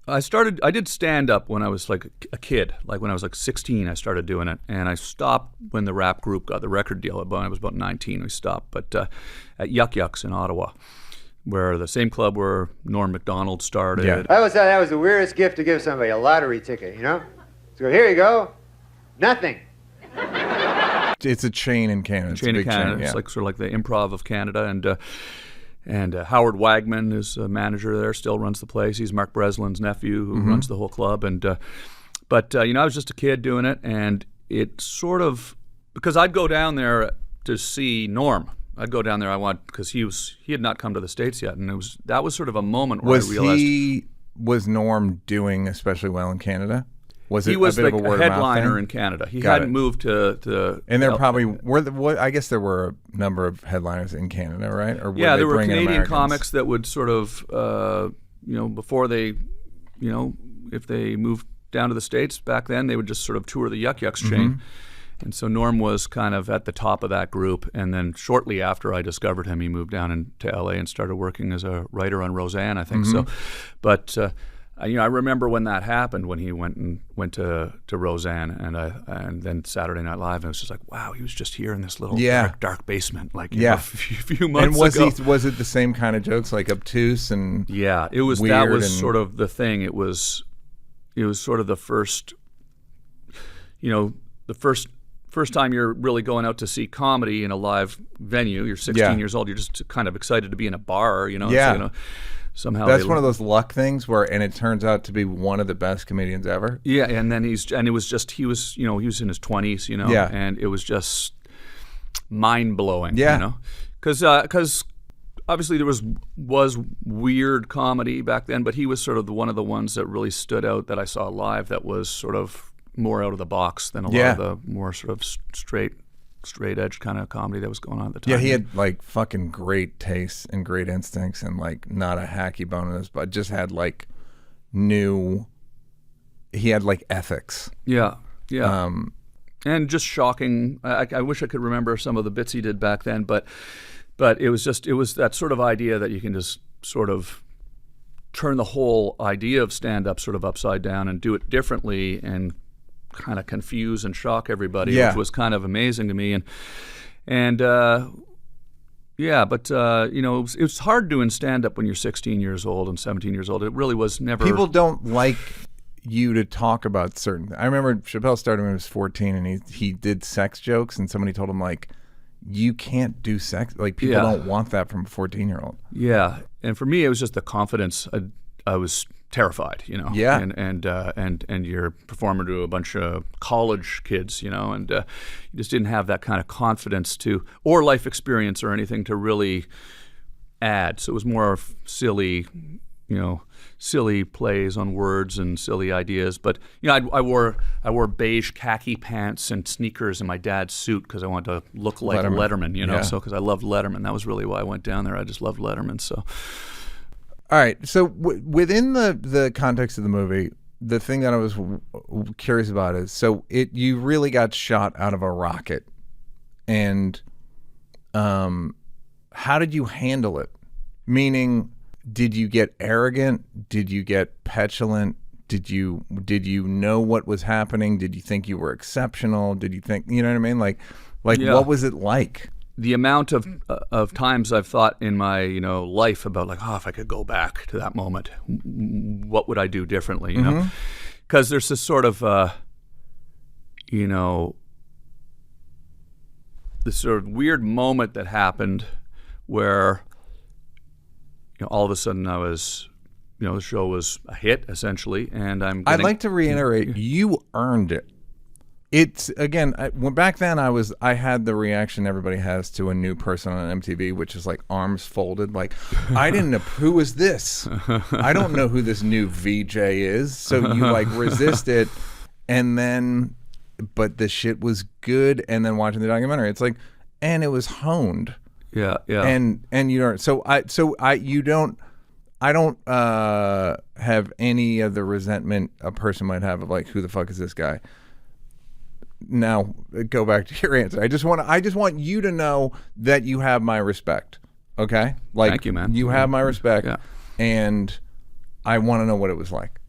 I did stand-up when I was like a kid. Like when I was like 16, I started doing it. And I stopped when the rap group got the record deal. When I was about 19, we stopped. But at Yuck Yucks in Ottawa, where the same club where Norm Macdonald started. Yeah. I always thought that was the weirdest gift to give somebody, a lottery ticket, you know? So here you go, nothing. It's a chain in Canada. Chain in Canada. Yeah. It's like sort of like the Improv of Canada. And Howard Wagman is a manager there, still runs the place. He's Mark Breslin's nephew who runs the whole club. But I was just a kid doing it, and it sort of, because I'd go down there to see Norm. I'd go down there, because he had not come to the States yet, and that was sort of a moment where I realized. Was Norm doing especially well in Canada? He was like a headliner in Canada. He hadn't moved to and there probably were. I guess there were a number of headliners in Canada, right? Or there were Canadian comics that would sort of, before they, if they moved down to the States back then, they would just sort of tour the Yuck Yucks chain. And so Norm was kind of at the top of that group. And then shortly after I discovered him, he moved down into LA and started working as a writer on Roseanne, I think so. But I remember when that happened, when he went to Roseanne and then Saturday Night Live, and it was just like, wow, he was just here in this little dark basement, like a few months ago. And was it the same kind of jokes, like obtuse and it was weird that was sort of the thing. It was sort of the first, first time you're really going out to see comedy in a live venue. You're 16 years old. You're just kind of excited to be in a bar, So, somehow that's one of those luck things and it turns out to be one of the best comedians ever. Yeah, and then he was in his 20s, and it was just mind blowing. Because obviously there was weird comedy back then, but he was sort of one of the ones that really stood out that I saw live that was sort of more out of the box than a lot of the more sort of straight edge kind of comedy that was going on at the time. Yeah, he had like fucking great taste and great instincts and like not a hacky bone in his butt, just had like he had like ethics. Yeah. And just shocking. I wish I could remember some of the bits he did back then, but it was that sort of idea that you can just sort of turn the whole idea of stand-up sort of upside down and do it differently and kind of confuse and shock everybody, which was kind of amazing to me. It was hard doing stand-up when you're 16 years old and 17 years old. It really was never. People don't like you to talk about certain things. I remember Chappelle started when he was 14 and he did sex jokes, and somebody told him like, you can't do sex. Like people don't want that from a 14-year-old. Yeah, and for me it was just the confidence. I was terrified, Yeah. And you're performing to a bunch of college kids, and you just didn't have that kind of confidence or life experience or anything to really add. So it was more of silly plays on words and silly ideas. But I wore beige khaki pants and sneakers in my dad's suit because I wanted to look like Letterman, So because I loved Letterman, that was really why I went down there. I just loved Letterman, so. All right, so within the context of the movie, the thing that I was curious about is, you really got shot out of a rocket, and how did you handle it? Meaning, did you get arrogant? Did you get petulant? Did you know what was happening? Did you think you were exceptional? Did you think, you know what I mean? Like what was it like? The amount of times I've thought in my life about like, if I could go back to that moment, what would I do differently? Because there's this sort of this sort of weird moment that happened where all of a sudden I was the show was a hit essentially, and I'd like to reiterate, you earned it. It's again, back then I had the reaction everybody has to a new person on MTV, which is like arms folded, like I didn't know who is this. I don't know who this new VJ is. So you like resist it, and then, but the shit was good, and then watching the documentary, it's like, and it was honed. Yeah. And you don't. I don't have any of the resentment a person might have of like, who the fuck is this guy? Now, go back to your answer. I just want you to know that you have my respect. Okay? Like, thank you, man. You have my respect, and I want to know what it was like.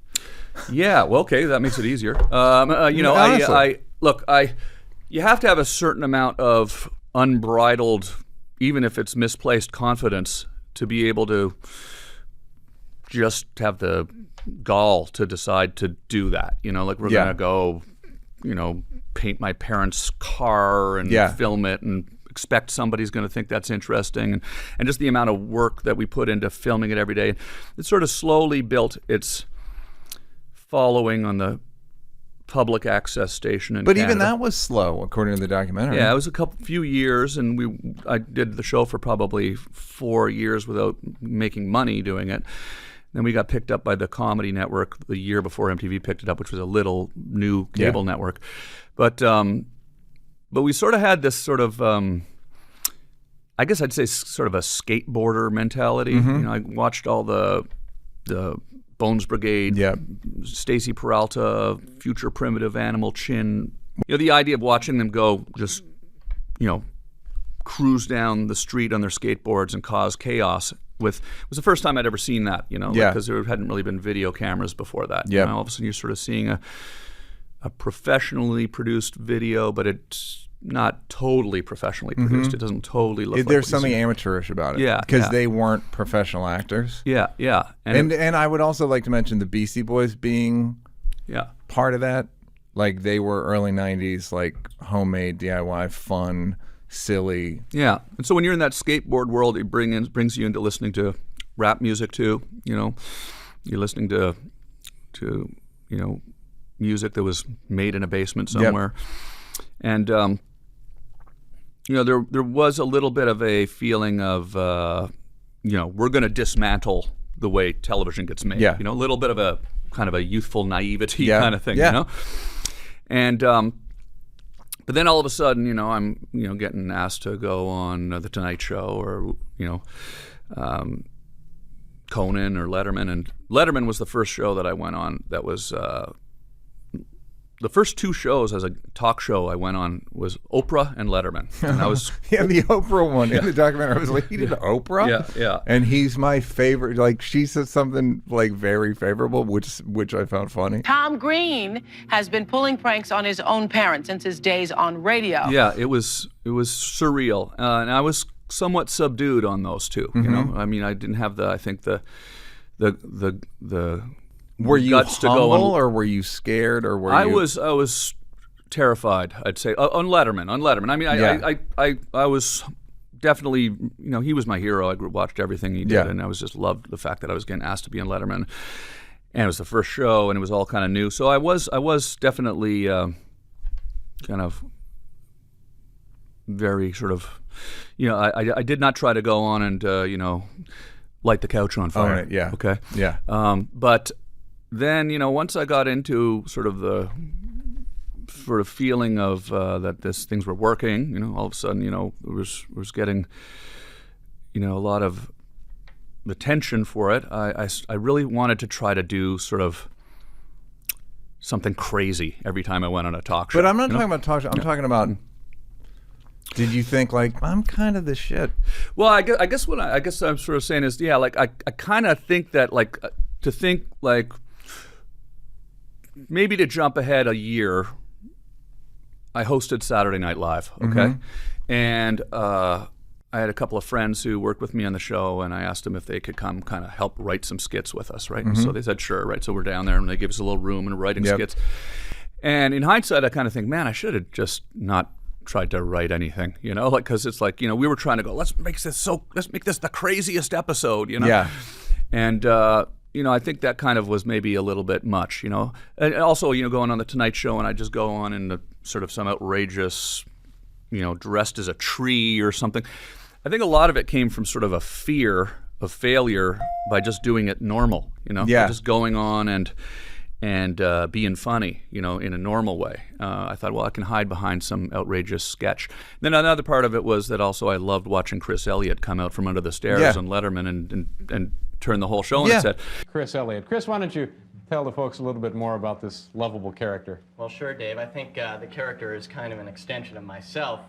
Yeah, well, okay, that makes it easier. You know, Honestly. you have to have a certain amount of unbridled, even if it's misplaced confidence, to be able to just have the gall to decide to do that. You know, like we're Yeah. gonna go, you know, paint my parents' car and Yeah. film it and expect somebody's going to think that's interesting, and just the amount of work that we put into filming it every day. It sort of slowly built its following on the public access station in But Canada. even that was slow, according to the documentary. Yeah, it was a few years, and I did the show for probably 4 years without making money doing it. Then we got picked up by the Comedy Network the year before MTV picked it up, which was a little new cable network. But we sort of had this sort of, I guess I'd say sort of a skateboarder mentality. You know, I watched all the Bones Brigade, Stacey Peralta, Future Primitive Animal, Chin. You know, the idea of watching them go just, you know, cruise down the street on their skateboards and cause chaos was the first time I'd ever seen that, you know, because there hadn't really been video cameras before that. You know, all of a sudden you're sort of seeing a professionally produced video, but it's not totally professionally produced. It doesn't totally look like There's what you something see. amateurish about it. Yeah, Because yeah. they weren't professional actors. Yeah. And I would also like to mention the Beastie Boys being part of that. Like, they were early 90s, like, homemade, DIY, fun, silly. Yeah. And so when you're in that skateboard world, it brings you into listening to rap music too. You know, you're listening to you know, music that was made in a basement somewhere. And you know, there was a little bit of a feeling of you know, we're going to dismantle the way television gets made. You know, a little bit of a kind of a youthful naivety kind of thing. You know, and but then all of a sudden, you know, I'm, you know, getting asked to go on The Tonight Show or, you know, Conan or Letterman. And Letterman was the first show that I went on that was the first 2 shows as a talk show I went on was Oprah and Letterman. And I was the Oprah one in the documentary. I was like, he did Oprah? Yeah. And he's my favorite. Like, she said something, like, very favorable, which I found funny. Tom Green has been pulling pranks on his own parents since his days on radio. Yeah, it was surreal. And I was somewhat subdued on those 2, you know? I mean, I didn't have the Were you guts to go humble, on. or were you scared, or were I you? was terrified, I'd say, on Letterman. I mean, I was definitely, you know, he was my hero. I watched everything he did, and I was just loved the fact that I was getting asked to be on Letterman, and it was the first show, and it was all kind of new. So I was definitely kind of very sort of, you know, I did not try to go on and you know, light the couch on fire. right, yeah. Okay. Yeah. But then, you know, once I got into sort of the feeling of that things were working, you know, all of a sudden, you know, was getting, you know, a lot of attention for it. I really wanted to try to do sort of something crazy every time I went on a talk show. But I'm not talking about talk show. I'm talking about. Did you think, like, I'm kind of the shit? Well, I guess what I'm sort of saying is, yeah, like I kind of think that, like, to think like maybe to jump ahead a year, I hosted Saturday Night Live, okay, and I had a couple of friends who worked with me on the show, and I asked them if they could come kind of help write some skits with us, right? And so they said sure, right? So we're down there, and they gave us a little room and writing skits. And in hindsight, I kind of think, man, I should have just not tried to write anything, you know, like, because it's like, you know, we were trying to go, let's make this the craziest episode, you know. Yeah. And you know, I think that kind of was maybe a little bit much, you know. And also, you know, going on the Tonight Show, and I just go on in sort of some outrageous, you know, dressed as a tree or something. I think a lot of it came from sort of a fear of failure by just doing it normal, you know, Yeah. just going on and being funny, you know, in a normal way. I thought, well, I can hide behind some outrageous sketch. Then another part of it was that also I loved watching Chris Elliott come out from under the stairs on Letterman and turn the whole show on its head. Chris Elliott. Chris, why don't you tell the folks a little bit more about this lovable character? Well, sure, Dave. I think the character is kind of an extension of myself.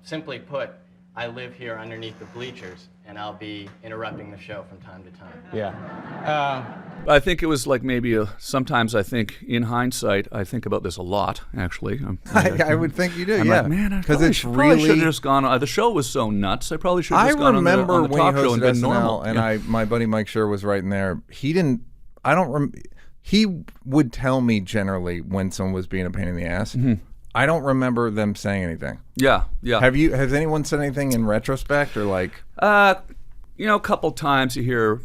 Simply put, I live here underneath the bleachers, and I'll be interrupting the show from time to time. Yeah. I think it was like maybe sometimes I think in hindsight I think about this a lot actually. I would think you do, I'm yeah. like, man, Because it's probably should have really. just gone. The show was so nuts. I probably should have I just gone remember on the when talk he show and hosted been normal. SNL, and Yeah. my buddy Mike Schur was right in there. He didn't. I don't. He would tell me generally when someone was being a pain in the ass. Mm-hmm. I don't remember them saying anything. Yeah. Has anyone said anything in retrospect or like? A couple times you hear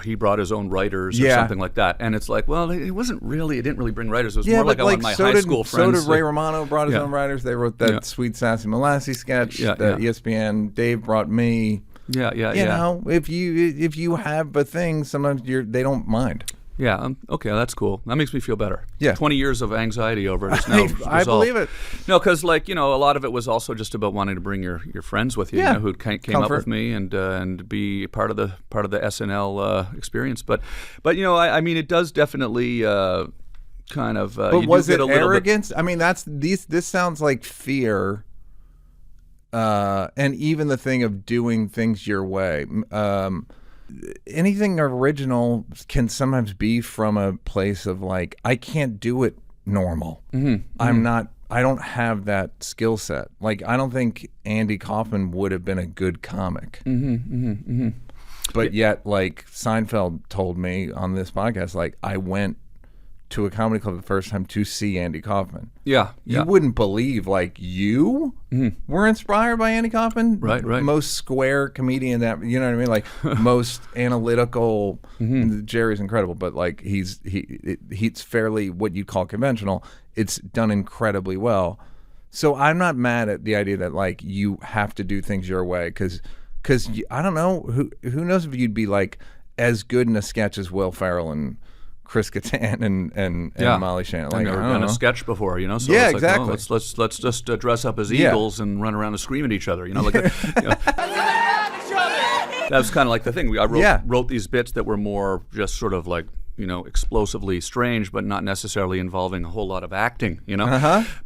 he brought his own writers or Yeah. something like that, and it's like, well, it wasn't really. It didn't really bring writers. It was Yeah, more like but I want my so high did, school so friends. did Ray Romano brought his Yeah. own writers. They wrote that Yeah. Sweet Sassy Molassie sketch. Yeah, that yeah. ESPN. Dave brought me. Yeah. You know, if you have a thing, sometimes they don't mind. Yeah. Okay, that's cool. That makes me feel better. Yeah. 20 years of anxiety over it is now I resolved. believe it. No, because a lot of it was also just about wanting to bring your friends with you, Yeah. who came up Comfort. with me and be part of the SNL experience. But I mean, it does definitely kind of. But you do was get it a little bit- arrogance? I mean, this sounds like fear, and even the thing of doing things your way. Anything original can sometimes be from a place of like, I can't do it normal. Mm-hmm. I don't have that skill set. Like, I don't think Andy Kaufman would have been a good comic. But yet, like, Seinfeld told me on this podcast, like, I went to a comedy club the first time to see Andy Kaufman. Yeah. You wouldn't believe, like, you were inspired by Andy Kaufman? Right. Most square comedian that, you know what I mean? Like, most analytical. Jerry's incredible, but, like, he's fairly what you'd call conventional. It's done incredibly well. So I'm not mad at the idea that, like, you have to do things your way, because I don't know, who knows if you'd be, like, as good in a sketch as Will Ferrell and Chris Kattan and Molly Shannon. Like, I've never I don't done know. a sketch before, so Yeah, it's like, exactly. well, let's just dress up as Yeah. eagles and run around and scream at each other, like. That was kind of like the thing. I wrote these bits that were more just sort of like, explosively strange, but not necessarily involving a whole lot of acting,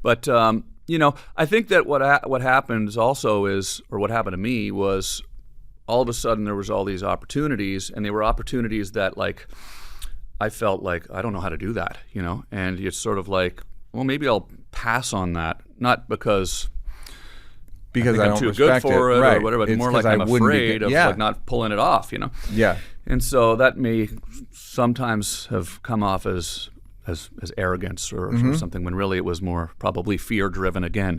But I think that what happens also is, or what happened to me was, all of a sudden there was all these opportunities, and they were opportunities that, like, I felt like I don't know how to do that, and it's sort of like, well, maybe I'll pass on that, not because I I'm don't too respect good for it right. or whatever, but It's more 'cause like I'm I wouldn't be afraid good. of Yeah. like not pulling it off, Yeah. And so that may sometimes have come off as arrogance or something, when really it was more probably fear driven again.